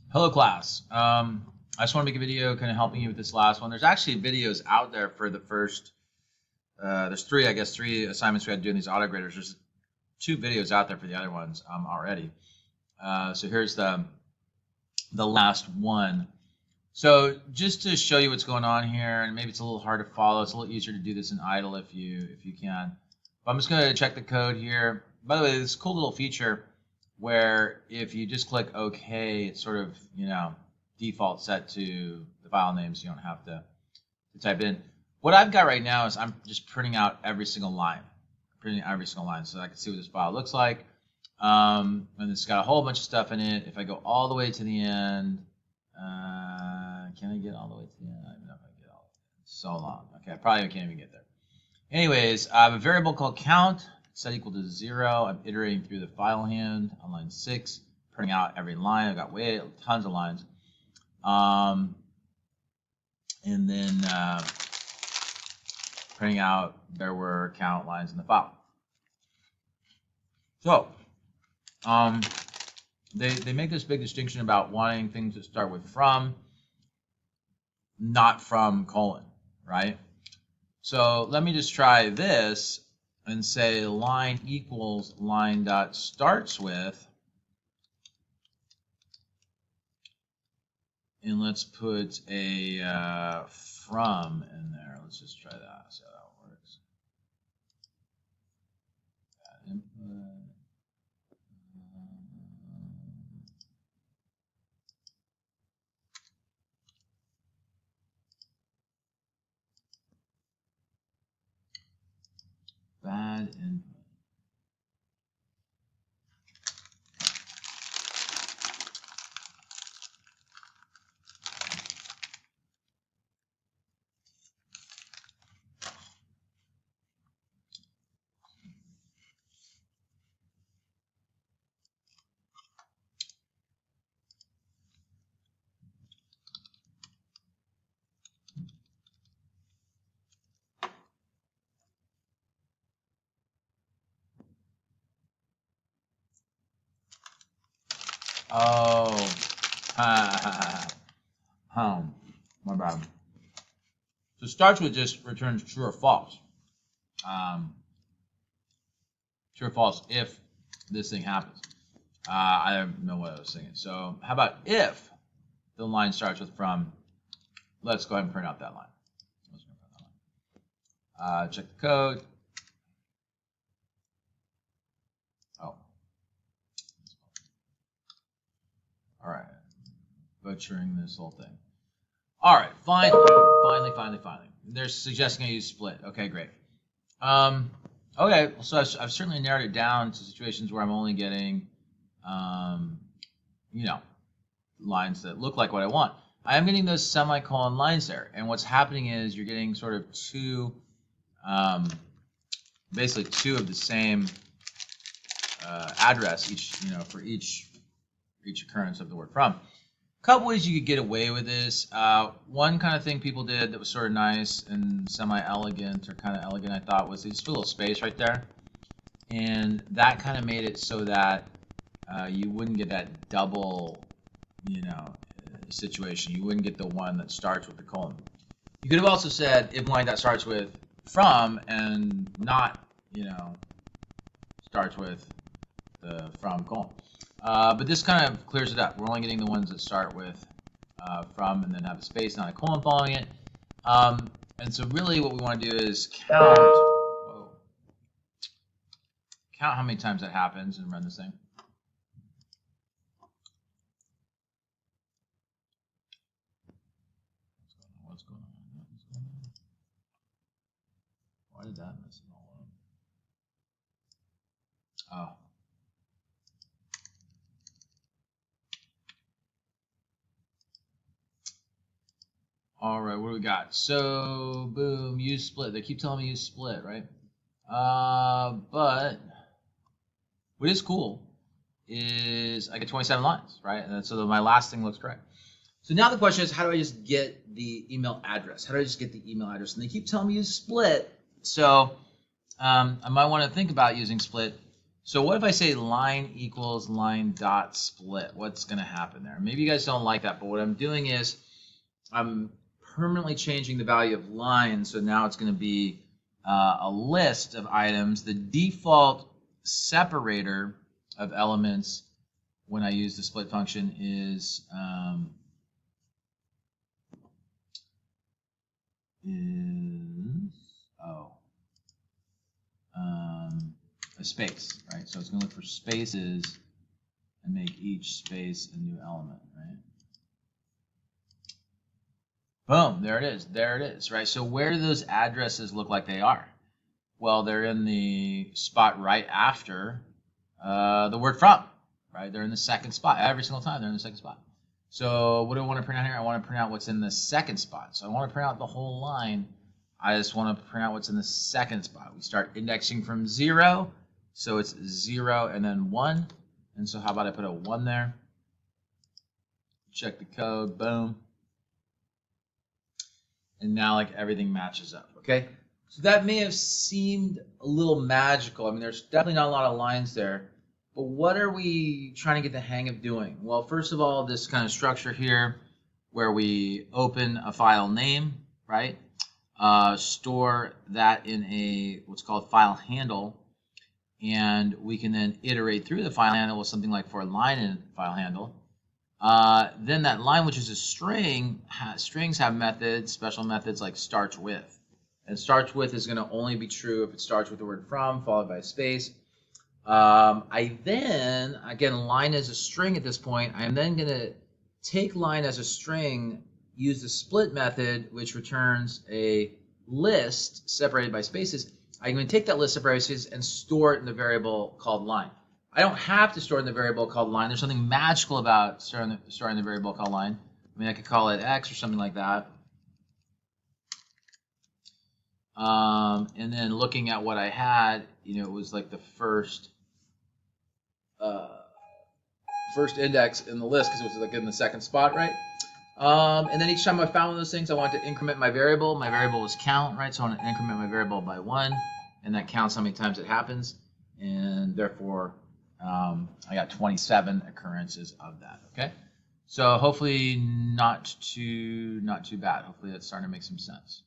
Hello class. I just want to make a video kind of helping you with this last one. There's actually videos out there for the first, there's three assignments we had to do in these auto graders. There's two videos out there for the other ones already. So here's the last one. So just to show you what's going on here, and maybe it's a little hard to follow, it's a little easier to do this in idle if you can. But I'm just going to check the code here. By the way, this cool little feature where if you just click OK, it's sort of, default set to the file names. You don't have to type in. What I've got right now is I'm just printing out every single line. So I can see what this file looks like. And it's got a whole bunch of stuff in it. If I go all the way to the end, can I get all the way to the end? I don't know if I can get all the way. It's so long. Okay, I probably can't even get there. Anyways, I have a variable called count, set equal to 0. I'm iterating through the file hand on line 6, printing out every line. I've got tons of lines. And then printing out there were count lines in the file. So they make this big distinction about wanting things that start with from, not from colon, right? So let me just try this and say line equals line dot starts with, and let's put a from in there. Let's just try that, see how that works. Add input. Bad input. Oh, my bad. So it starts with just returns true or false. True or false if this thing happens. I don't know what I was thinking. So how about if the line starts with from? Let's go ahead and print out that line. Check the code. Oh. All right. Butchering this whole thing. All right. Finally. They're suggesting I use split. Okay, great. Okay, so I've certainly narrowed it down to situations where I'm only getting, lines that look like what I want. I am getting those semicolon lines there, and what's happening is you're getting sort of two, basically two of the same address for each occurrence of the word from. A couple ways you could get away with this. One kind of thing people did that was sort of nice and semi-elegant or kind of elegant, I thought, was they just put a little space right there. And that kind of made it so that you wouldn't get that double, situation. You wouldn't get the one that starts with the colon. You could have also said if line that starts with from and not, starts with the from colon. But this kind of clears it up. We're only getting the ones that start with from and then have a space, not a colon following it. And so really what we want to do is count how many times that happens and run this thing. What's going on? Why did that mess it all up? Oh. All right, what do we got? So, boom, use split. They keep telling me use split, right? But what is cool is I get 27 lines, right? And so my last thing looks correct. So now the question is, how do I just get the email address? How do I just get the email address? And they keep telling me use split. So I might want to think about using split. So what if I say line equals line dot split? What's going to happen there? Maybe you guys don't like that, but what I'm doing is I'm permanently changing the value of line, so now it's going to be a list of items. The default separator of elements when I use the split function is a space, right? So it's going to look for spaces and make each space a new element, right? Boom, there it is. There it is, right? So where do those addresses look like they are? Well, they're in the spot right after the word from, right? They're in the second spot. Every single time they're in the second spot. So what do I want to print out here? I want to print out what's in the second spot. So I want to print out the whole line. I just want to print out what's in the second spot. We start indexing from 0. So it's 0 and then 1. And so how about I put a 1 there? Check the code. Boom. And now like everything matches up. Okay. So that may have seemed a little magical. I mean, there's definitely not a lot of lines there. But what are we trying to get the hang of doing? Well, first of all, this kind of structure here where we open a file name, right? Store that in a what's called file handle, and we can then iterate through the file handle with something like for a line in file handle. Then that line, which is a string, strings have methods, special methods like starts with. And starts with is going to only be true if it starts with the word from followed by a space. I then, again, line as a string at this point, I am then going to take line as a string, use the split method, which returns a list separated by spaces. I'm going to take that list separated by spaces and store it in the variable called line. I don't have to store it in the variable called line. There's something magical about storing the variable called line. I mean, I could call it X or something like that. And then looking at what I had, it was like the first index in the list because it was like in the second spot, right? And then each time I found one of those things, I wanted to increment my variable. My variable was count, right? So I want to increment my variable by 1, and that counts how many times it happens, and therefore I got 27 occurrences of that. Okay, so hopefully not too bad. Hopefully that's starting to make some sense.